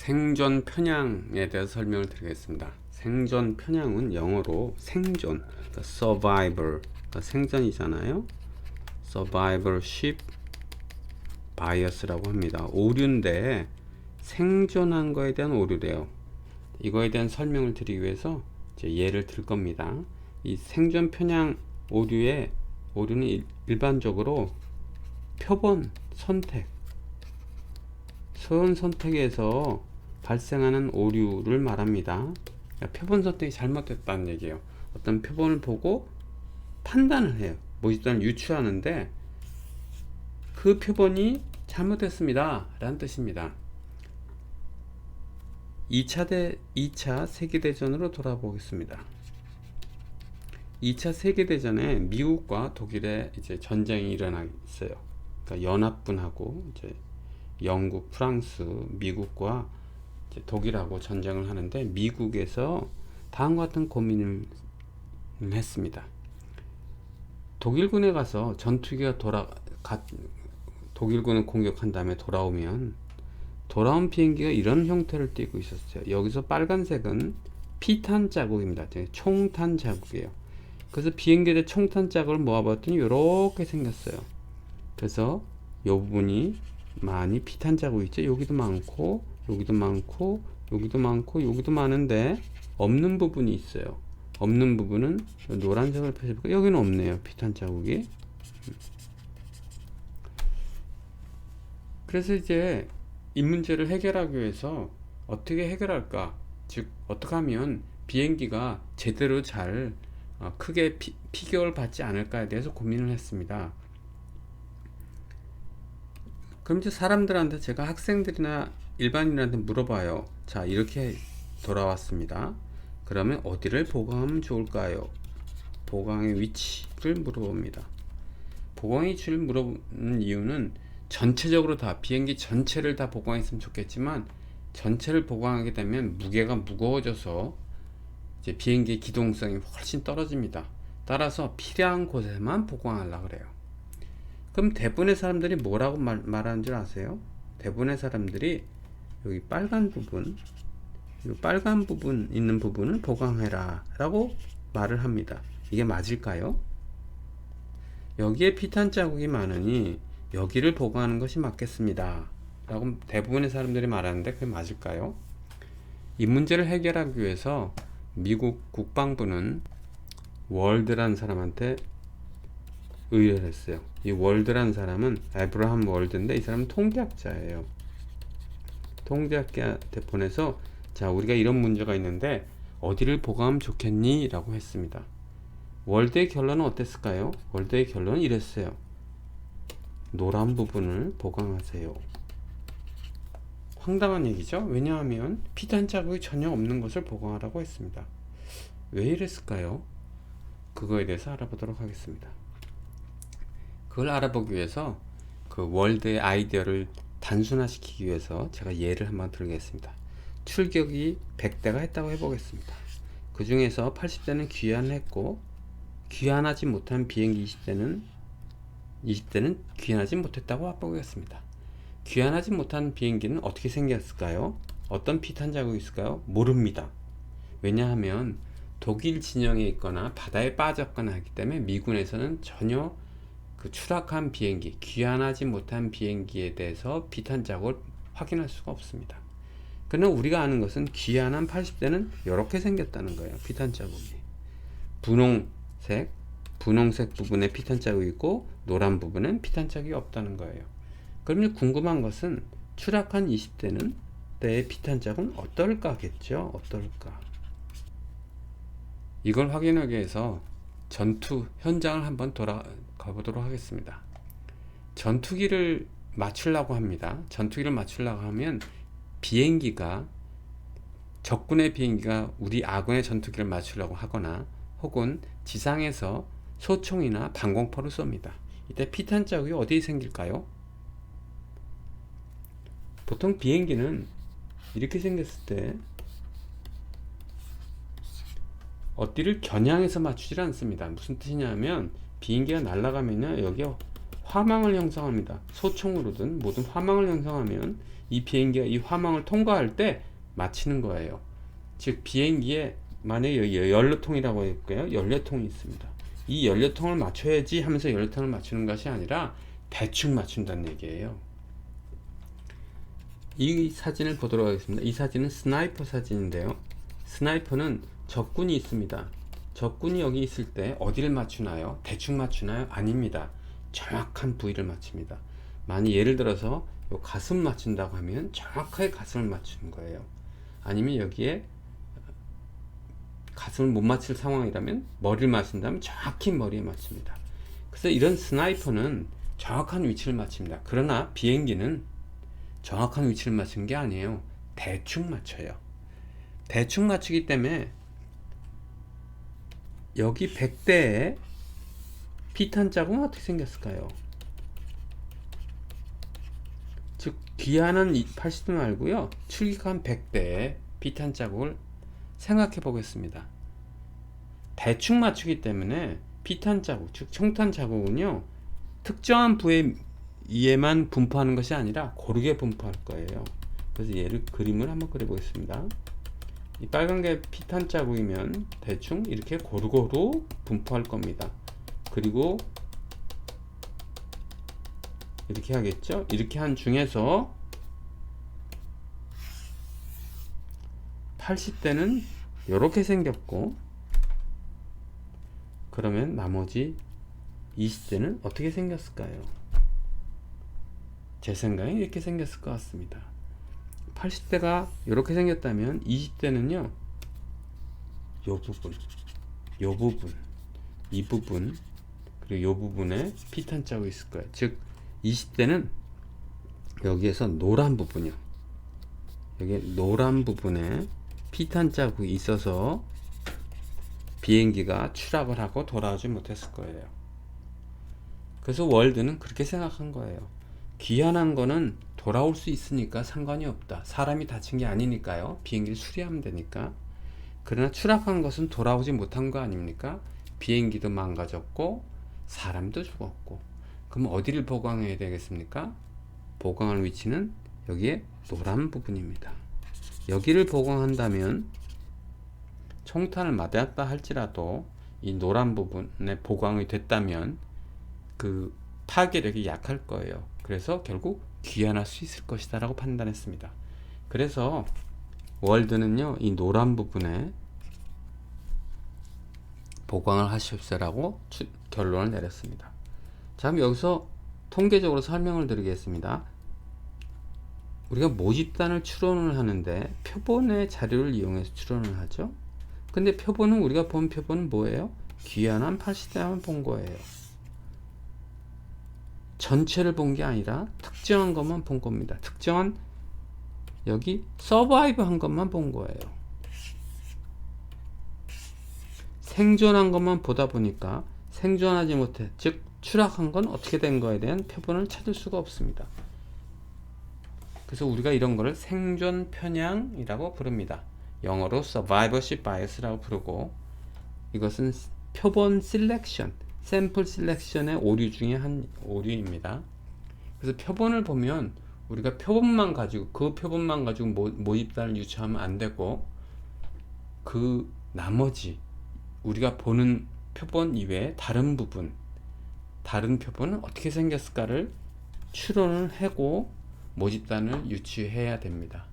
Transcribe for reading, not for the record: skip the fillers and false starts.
생존 편향에 대해서 설명을 드리겠습니다. 생존 편향은 영어로 생존, 그러니까 survival, 그러니까 생존이잖아요. survivorship bias라고 합니다. 오류인데 생존한 거에 대한 오류래요. 이거에 대한 설명을 드리기 위해서 이제 예를 들 겁니다. 이 생존 편향 오류는 일반적으로 표본 선택에서 발생하는 오류를 말합니다. 그러니까 표본 선택이 잘못됐다는 얘기예요. 어떤 표본을 보고 판단을 해요. 모집단을 유추하는데 그 표본이 잘못됐습니다 라는 뜻입니다. 2차 세계대전으로 돌아보겠습니다. 2차 세계대전에 미국과 독일의 이제 전쟁이 일어났어요. 그러니까 연합군하고 이제 영국, 프랑스, 미국과 이제 독일하고 전쟁을 하는데 미국에서 다음과 같은 고민을 했습니다. 독일군에 가서 전투기가 독일군을 공격한 다음에 돌아온 비행기가 이런 형태를 띠고 있었어요. 여기서 빨간색은 피탄 자국입니다. 총탄 자국이에요. 그래서 비행기의 총탄 자국을 모아봤더니 이렇게 생겼어요. 그래서 이 부분이 많이 피탄 자국 있죠. 여기도 많고 여기도 많고 여기도 많고 여기도 많은데 없는 부분이 있어요. 없는 부분은 노란색을 펴볼까요? 여기는 없네요. 피탄 자국이. 그래서 이제 이 문제를 해결하기 위해서 어떻게 해결할까? 즉 어떻게 하면 비행기가 제대로 잘 크게 피격을 받지 않을까에 대해서 고민을 했습니다. 그럼 이제 사람들한테 제가 학생들이나 일반인한테 물어봐요. 자, 이렇게 돌아왔습니다. 그러면 어디를 보강하면 좋을까요? 보강의 위치를 물어봅니다. 보강의 위치를 물어보는 이유는 전체적으로 다 비행기 전체를 다 보강했으면 좋겠지만 전체를 보강하게 되면 무게가 무거워져서 이제 비행기의 기동성이 훨씬 떨어집니다. 따라서 필요한 곳에만 보강하려고 그래요. 그럼 대부분의 사람들이 뭐라고 말하는 줄 아세요? 대부분의 사람들이 여기 빨간 부분 있는 부분을 보강해라 라고 말을 합니다. 이게 맞을까요? 여기에 피탄 자국이 많으니 여기를 보강하는 것이 맞겠습니다 라고 대부분의 사람들이 말하는데 그게 맞을까요? 이 문제를 해결하기 위해서 미국 국방부는 월드라는 사람한테 의뢰를 했어요. 이 월드라는 사람은 에브라함 월드인데 이 사람은 통계학자예요. 통계학자한테 보내서 자, 우리가 이런 문제가 있는데 어디를 보강하면 좋겠니? 라고 했습니다. 월드의 결론은 어땠을까요? 월드의 결론은 이랬어요. 노란 부분을 보강하세요. 황당한 얘기죠? 왜냐하면 피탄 자국이 전혀 없는 것을 보강하라고 했습니다. 왜 이랬을까요? 그거에 대해서 알아보도록 하겠습니다. 그걸 알아보기 위해서 그 월드의 아이디어를 단순화시키기 위해서 제가 예를 한번 들겠습니다. 출격이 100대가 했다고 해보겠습니다. 그 중에서 80대는 귀환했고 귀환하지 못한 비행기 20대는 귀환하지 못했다고 해보겠습니다. 귀환하지 못한 비행기는 어떻게 생겼을까요? 어떤 피탄 자국이 있을까요? 모릅니다. 왜냐하면 독일 진영에 있거나 바다에 빠졌거나 하기 때문에 미군에서는 전혀 그 추락한 비행기, 귀환하지 못한 비행기에 대해서 피탄 자국을 확인할 수가 없습니다. 그러나 우리가 아는 것은 귀환한 80대는 이렇게 생겼다는 거예요. 피탄 자국이 분홍색 부분에 피탄 자국이 있고 노란 부분은 피탄 자국이 없다는 거예요. 그러면 궁금한 것은 추락한 20대는 때의 피탄 자국은 어떨까겠죠? 어떨까? 이걸 확인하기 위해서 전투 현장을 한번 돌아가 보도록 하겠습니다. 전투기를 맞추려고 합니다. 전투기를 맞추려고 하면 적군의 비행기가 우리 아군의 전투기를 맞추려고 하거나 혹은 지상에서 소총이나 방공포를 쏩니다. 이때 피탄 자국이 어디에 생길까요? 보통 비행기는 이렇게 생겼을 때 어디를 겨냥해서 맞추질 않습니다. 무슨 뜻이냐면 비행기가 날아가면요 여기에 화망을 형성합니다. 소총으로든 모든 화망을 형성하면 이 비행기가 이 화망을 통과할 때 마치는 거예요. 즉 비행기에 만약에 여기 연료통이라고 할까요? 연료통이 있습니다. 이 연료통을 맞춰야지 하면서 연료통을 맞추는 것이 아니라 대충 맞춘다는 얘기예요. 이 사진을 보도록 하겠습니다. 이 사진은 스나이퍼 사진인데요. 스나이퍼는 적군이 있습니다. 적군이 여기 있을 때 어디를 맞추나요? 대충 맞추나요? 아닙니다. 정확한 부위를 맞춥니다. 만약 예를 들어서 요 가슴 맞춘다고 하면 정확하게 가슴을 맞추는 거예요. 아니면 여기에 가슴을 못 맞출 상황이라면 머리를 맞춘다면 정확히 머리에 맞춥니다. 그래서 이런 스나이퍼는 정확한 위치를 맞춥니다. 그러나 비행기는 정확한 위치를 맞춘 게 아니에요. 대충 맞춰요. 대충 맞추기 때문에 여기 100대에 피탄 자국은 어떻게 생겼을까요? 즉 귀환한 80도 말고요, 출격한 100대의 피탄 자국을 생각해 보겠습니다. 대충 맞추기 때문에 피탄 자국, 즉 총탄 자국은요, 특정한 부위에만 분포하는 것이 아니라 고르게 분포할 거예요. 그래서 얘를 그림을 한번 그려 보겠습니다. 이 빨간 게 피탄 자국이면 대충 이렇게 고루고루 분포할 겁니다. 그리고 이렇게 하겠죠. 이렇게 한 중에서 80대는 이렇게 생겼고, 그러면 나머지 20대는 어떻게 생겼을까요? 제 생각에 이렇게 생겼을 것 같습니다. 80대가 이렇게 생겼다면 20대는요, 요 부분, 요 부분, 이 부분, 그리고 요 부분에 피탄 자국이 있을 거예요. 즉 20대는 여기에서 노란 부분이요, 여기 노란 부분에 피탄 자국이 있어서 비행기가 추락을 하고 돌아오지 못했을 거예요. 그래서 월드는 그렇게 생각한 거예요. 귀환한 거는 돌아올 수 있으니까 상관이 없다. 사람이 다친 게 아니니까요. 비행기를 수리하면 되니까. 그러나 추락한 것은 돌아오지 못한 거 아닙니까? 비행기도 망가졌고 사람도 죽었고. 그럼 어디를 보강해야 되겠습니까? 보강할 위치는 여기에 노란 부분입니다. 여기를 보강한다면 총탄을 맞았다 할지라도 이 노란 부분에 보강이 됐다면 그 파괴력이 약할 거예요. 그래서 결국 귀환할 수 있을 것이다 라고 판단했습니다. 그래서 월드는요, 이 노란 부분에 보강을 하십시오라고 결론을 내렸습니다. 자, 그럼 여기서 통계적으로 설명을 드리겠습니다. 우리가 모집단을 추론을 하는데 표본의 자료를 이용해서 추론을 하죠. 근데 표본은, 우리가 본 표본은 뭐예요? 귀환한 80대만 본 거예요. 전체를 본 게 아니라 특정한 것만 본 겁니다. 특정한 여기 서바이브 한 것만 본 거예요. 생존한 것만 보다 보니까 생존하지 못해, 즉 추락한 건 어떻게 된 거에 대한 표본을 찾을 수가 없습니다. 그래서 우리가 이런 거를 생존 편향이라고 부릅니다. 영어로 survivorship bias라고 부르고, 이것은 표본 셀렉션, 샘플 셀렉션의 오류 중에 한 오류입니다. 그래서 표본을 보면 우리가 표본만 가지고, 그 표본만 가지고 모집단을 유추하면 안 되고, 그 나머지 우리가 보는 표본 이외에 다른 부분, 다른 표본은 어떻게 생겼을까를 추론을 하고 모집단을 유추해야 됩니다.